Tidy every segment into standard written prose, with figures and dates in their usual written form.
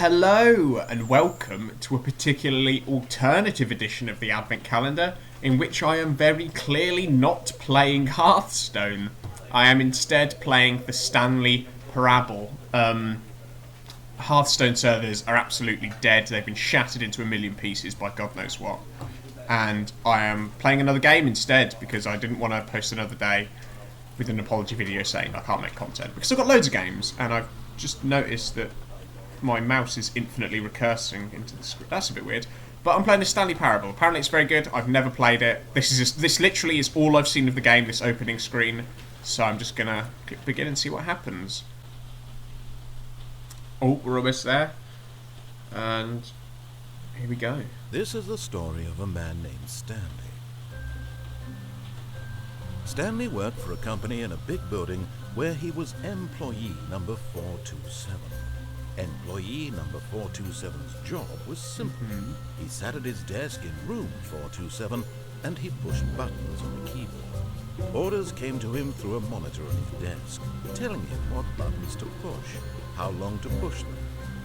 Hello and welcome to a particularly alternative edition of the Advent Calendar in which I am very clearly not playing Hearthstone. I am instead playing the Stanley Parable. Hearthstone servers are absolutely dead. They've been shattered into a million pieces by God knows what. And I am playing another game instead because I didn't want to post another day with an apology video saying I can't make content. Because I've got loads of games and I've just noticed that my mouse is infinitely recursing into the screen. That's a bit weird. But I'm playing the Stanley Parable. Apparently it's very good. I've never played it. This literally is all I've seen of the game, this opening screen. So I'm just going to click begin and see what happens. Oh, we're almost there. And here we go. This is the story of a man named Stanley. Stanley worked for a company in a big building where he was employee number 427. Employee number 427's job was simple. He sat at his desk in room 427 and he pushed buttons on the keyboard. Orders came to him through a monitor on his desk, telling him what buttons to push, how long to push them,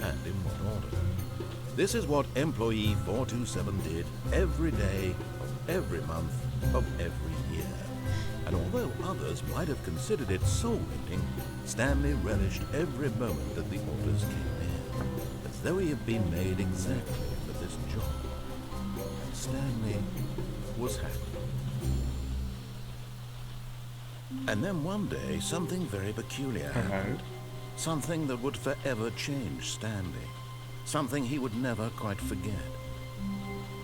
and in what order. This is what employee 427 did every day of every month of every year. And although others might have considered it soul-rending, Stanley relished every moment that the orders came in, as though he had been made exactly for this job. And Stanley was happy. And then one day, something very peculiar happened. Something that would forever change Stanley. Something he would never quite forget.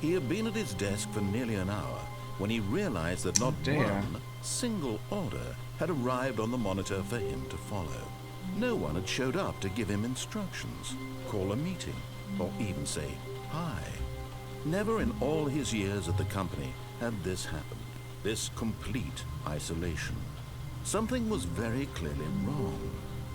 He had been at his desk for nearly an hour when he realized that not one single order had arrived on the monitor for him to follow. No one had showed up to give him instructions, call a meeting, or even say hi. Never in all his years at the company had this happened, this complete isolation. Something was very clearly wrong.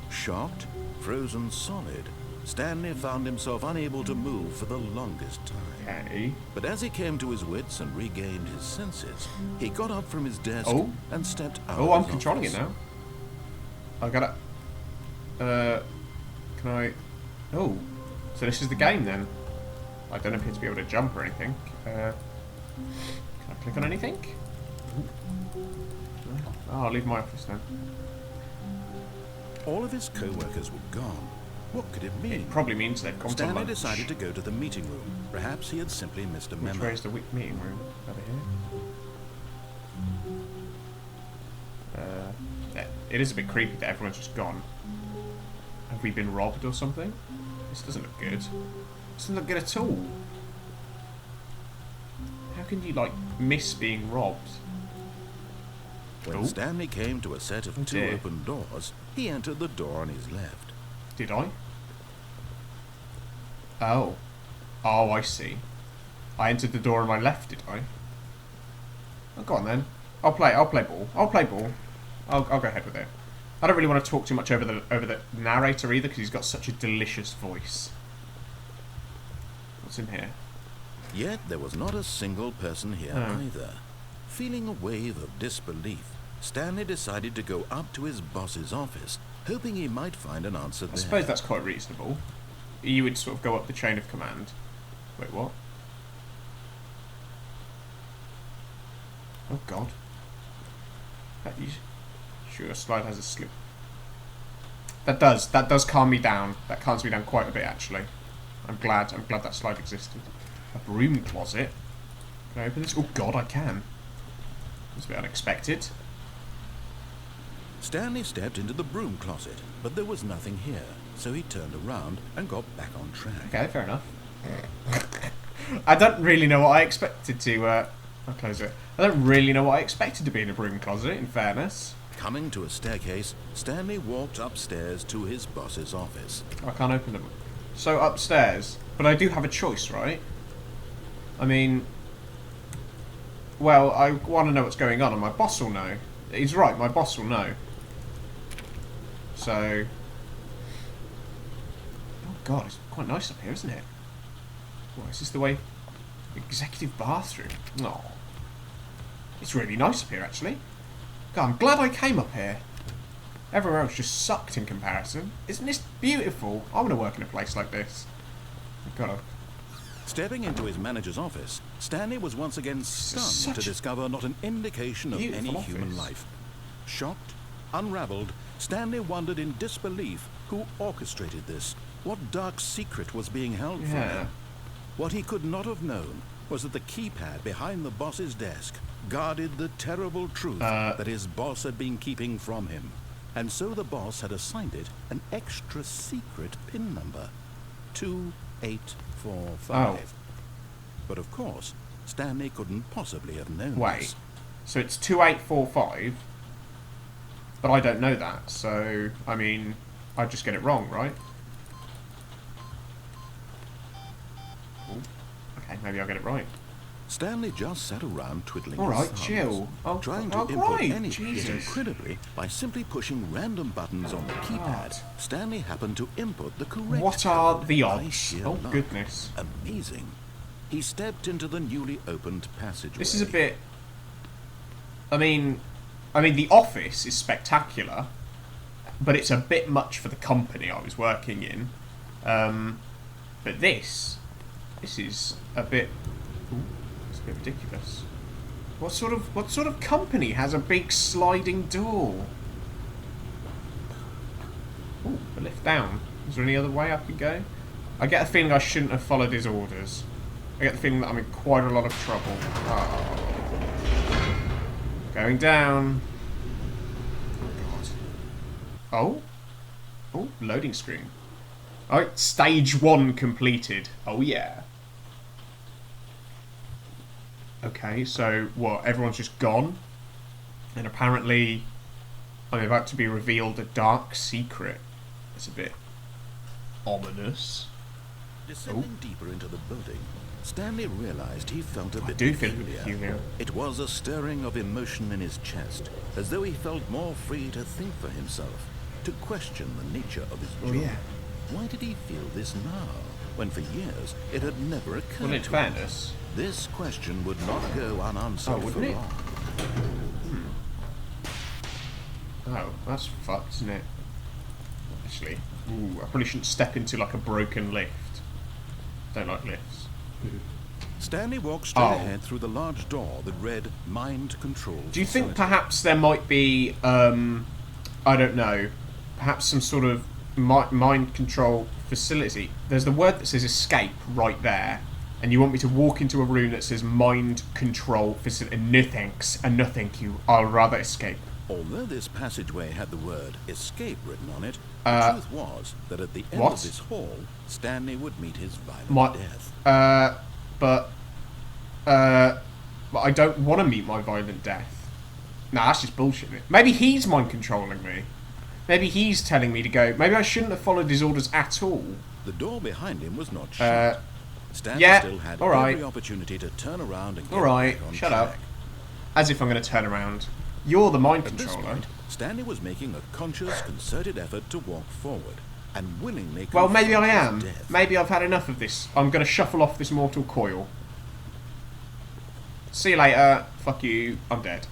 Shocked, frozen solid, Stanley found himself unable to move for the longest time. Okay. But as he came to his wits and regained his senses, he got up from his desk and stepped out. Oh, I'm controlling it now. I gotta... can I... Oh. So this is the game then. I don't appear to be able to jump or anything. Can I click on anything? Oh, I'll leave my office then. All of his co-workers were gone. What could it mean? It probably means they've gone to lunch. Stanley decided to go to the meeting room. Perhaps he had simply missed a memo. Which way is the meeting room? Over here? Yeah, it is a bit creepy that everyone's just gone. Have we been robbed or something? This doesn't look good. This doesn't look good at all. How can you, like, miss being robbed? When Stanley came to a set of two open doors, he entered the door on his left. Did I? Oh. Oh, I see. I entered the door on my left, did I? Oh, go on then. I'll play ball. I'll play ball. I'll go ahead with it. I don't really want to talk too much over the narrator either, because he's got such a delicious voice. What's in here? Yet there was not a single person here either. Feeling a wave of disbelief, Stanley decided to go up to his boss's office, hoping he might find an answer there. I suppose that's quite reasonable. You would sort of go up the chain of command. Wait, what? Oh God. Sure, a slide has a slip. That does calm me down. That calms me down quite a bit, actually. I'm glad that slide existed. A broom closet. Can I open this? Oh God, I can. It's a bit unexpected. Stanley stepped into the broom closet, but there was nothing here, so he turned around and got back on track. Okay, fair enough. I don't really know what I expected to... I'll close it. I don't really know what I expected to be in a broom closet, in fairness. Coming to a staircase, Stanley walked upstairs to his boss's office. I can't open them. So upstairs. But I do have a choice, right? I mean... Well, I want to know what's going on, and my boss will know. He's right, my boss will know. So... Oh God, it's quite nice up here, isn't it? What, is this the way... Executive bathroom? No. It's really nice up here, actually. God, I'm glad I came up here. Everywhere else just sucked in comparison. Isn't this beautiful? I want to work in a place like this. God. Stepping into his manager's office, Stanley was once again stunned to discover not an indication of any human life. Shocked, unraveled, Stanley wondered in disbelief who orchestrated this, what dark secret was being held from him. What he could not have known was that the keypad behind the boss's desk guarded the terrible truth that his boss had been keeping from him. And so the boss had assigned it an extra secret PIN number, 2845. But of course, Stanley couldn't possibly have known this. So it's 2845, but I don't know that, so, I mean, I just get it wrong, right? Ooh, okay, maybe I'll get it right. Stanley just sat around twiddling his thumbs, chill. trying to input anything. Yet incredibly, by simply pushing random buttons on the keypad, Stanley happened to input the correct What are code the by odds? sheer Oh, luck. goodness. Amazing. He stepped into the newly opened passageway. This is a bit... I mean, the office is spectacular, but it's a bit much for the company I was working in. But this is a bit... Ooh, it's a bit ridiculous. What sort of company has a big sliding door? Ooh, a lift down. Is there any other way I could go? I get a feeling I shouldn't have followed his orders. I get the feeling that I'm in quite a lot of trouble. Oh. Going down. Oh, God. Oh, loading screen. Alright, stage 1 completed. Oh, yeah. Okay, so what? Everyone's just gone? And apparently I'm about to be revealed a dark secret. It's a bit ominous. Descending deeper into the building, Stanley realized he felt a bit peculiar. It was a stirring of emotion in his chest, as though he felt more free to think for himself, to question the nature of his job. Oh, yeah. Why did he feel this now, when for years it had never occurred Well, in to him? fairness, This question would not go unanswered for wouldn't it? long. Oh, that's fucked, isn't it? Actually, ooh, I probably shouldn't step into like a broken lift. Don't like lifts. Stanley walked straight ahead through the large door that read Mind Control. Do you think perhaps there might be, I don't know, perhaps some sort of mind control facility? There's the word that says escape right there, and you want me to walk into a room that says mind control facility. No thanks, and no thank you. I'll rather escape. Although this passageway had the word escape written on it, the truth was that at the end of this hall, Stanley would meet his violent death. But I don't want to meet my violent death. Nah, that's just bullshit. Maybe he's mind controlling me. Maybe he's telling me to go. Maybe I shouldn't have followed his orders at all. The door behind him was not shut. Stanley still had every opportunity to turn around and get back on shut track. up. As if I'm going to turn around. You're the mind controller. At this point, Stanley was making a conscious, concerted effort to walk forward, and willingly. Well, maybe I am. Maybe I've had enough of this. I'm going to shuffle off this mortal coil. See you later. Fuck you. I'm dead.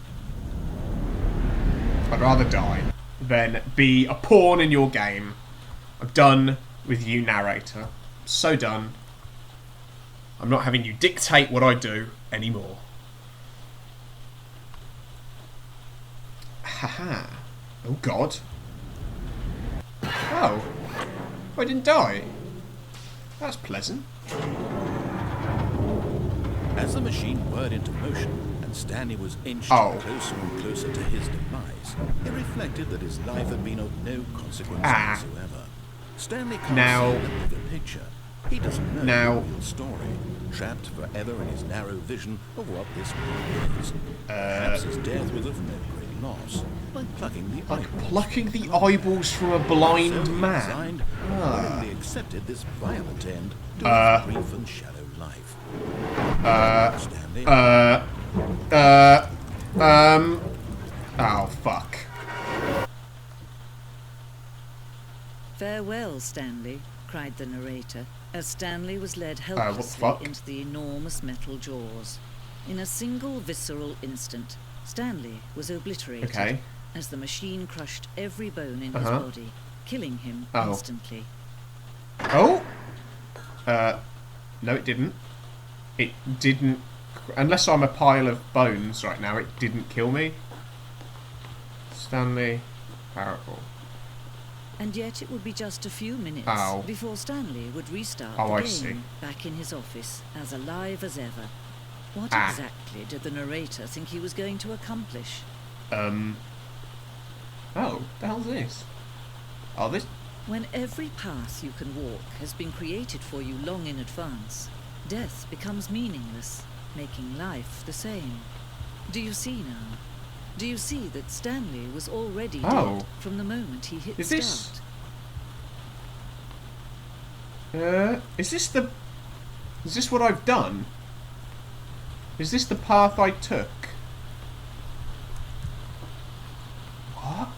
I'd rather die than be a pawn in your game. I'm done with you, narrator. So done. I'm not having you dictate what I do anymore. Haha. Oh, God. Oh. I didn't die. That's pleasant. As the machine whirred into motion and Stanley was inched closer and closer to his demise, he reflected that his life had been of no consequence whatsoever. Stanley can't see the bigger picture. He doesn't know the real story, trapped forever in his narrow vision of what this world is. Perhaps his death was of no great loss, like plucking the eyeballs from a blind man. Willingly accepted this violent end to his brief and shallow life. Stanley. Oh, fuck. Farewell, Stanley, cried the narrator, as Stanley was led helplessly into the enormous metal jaws. In a single visceral instant, Stanley was obliterated as the machine crushed every bone in his body, killing him instantly. Oh? No, it didn't. It didn't... Unless I'm a pile of bones right now, it didn't kill me. Stanley Parable. And yet it would be just a few minutes before Stanley would restart the game back in his office, as alive as ever. What exactly did the narrator think he was going to accomplish? Oh, the hell's this? Oh, this... When every path you can walk has been created for you long in advance, death becomes meaningless, making life the same. Do you see now? Do you see that Stanley was already dead from the moment he hit start? Is this what I've done? Is this the path I took? What?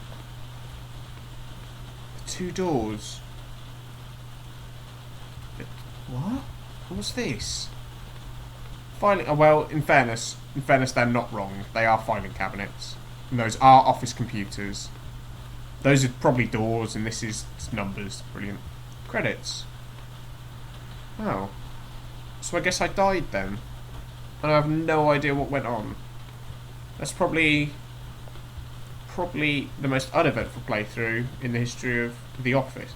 The 2 doors. What? What's this? Filing. Oh, well, in fairness, they're not wrong. They are filing cabinets, and those are office computers. Those are probably doors, and this is numbers. Brilliant. Credits. Oh, so I guess I died then, and I have no idea what went on. That's probably the most uneventful playthrough in the history of The Office.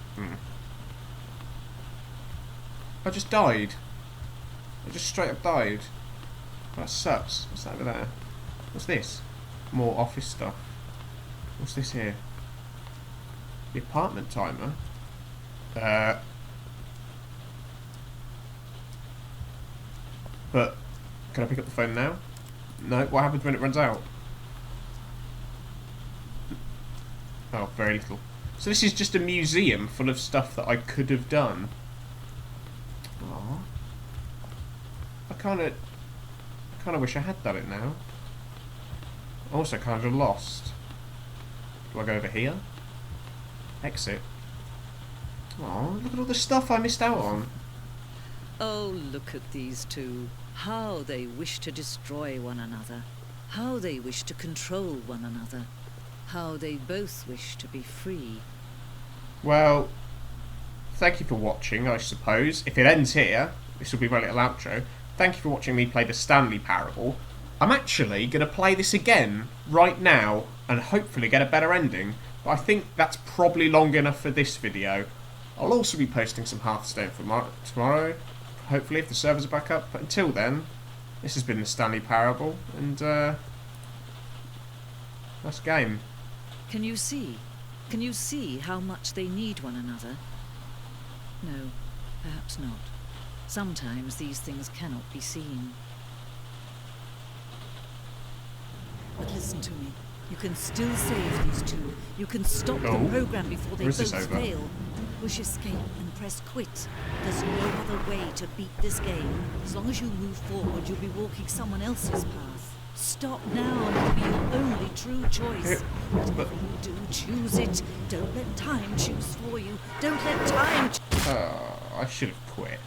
I just died. I just straight up died. That sucks. What's that over there? What's this? More office stuff. What's this here? The apartment timer? But, can I pick up the phone now? No, what happens when it runs out? Oh, very little. So this is just a museum full of stuff that I could have done. Aww. I kind of wish I had done it now. I'm also kind of lost. Do I go over here? Exit. Oh, look at all the stuff I missed out on. Oh, look at these two. How they wish to destroy one another. How they wish to control one another. How they both wish to be free. Well, thank you for watching, I suppose. If it ends here, this will be my little outro. Thank you for watching me play the Stanley Parable. I'm actually going to play this again right now and hopefully get a better ending. But I think that's probably long enough for this video. I'll also be posting some Hearthstone for tomorrow, hopefully, if the servers are back up. But until then, this has been the Stanley Parable, and that's game. Can you see? Can you see how much they need one another? No, perhaps not. Sometimes these things cannot be seen. But listen to me. You can still save these two. You can stop the program before they both fail. Don't push escape and press quit. There's no other way to beat this game. As long as you move forward, you'll be walking someone else's path. Stop now and it'll be your only true choice. Whatever you do, choose it. Don't let time choose for you. Don't let time I should have quit.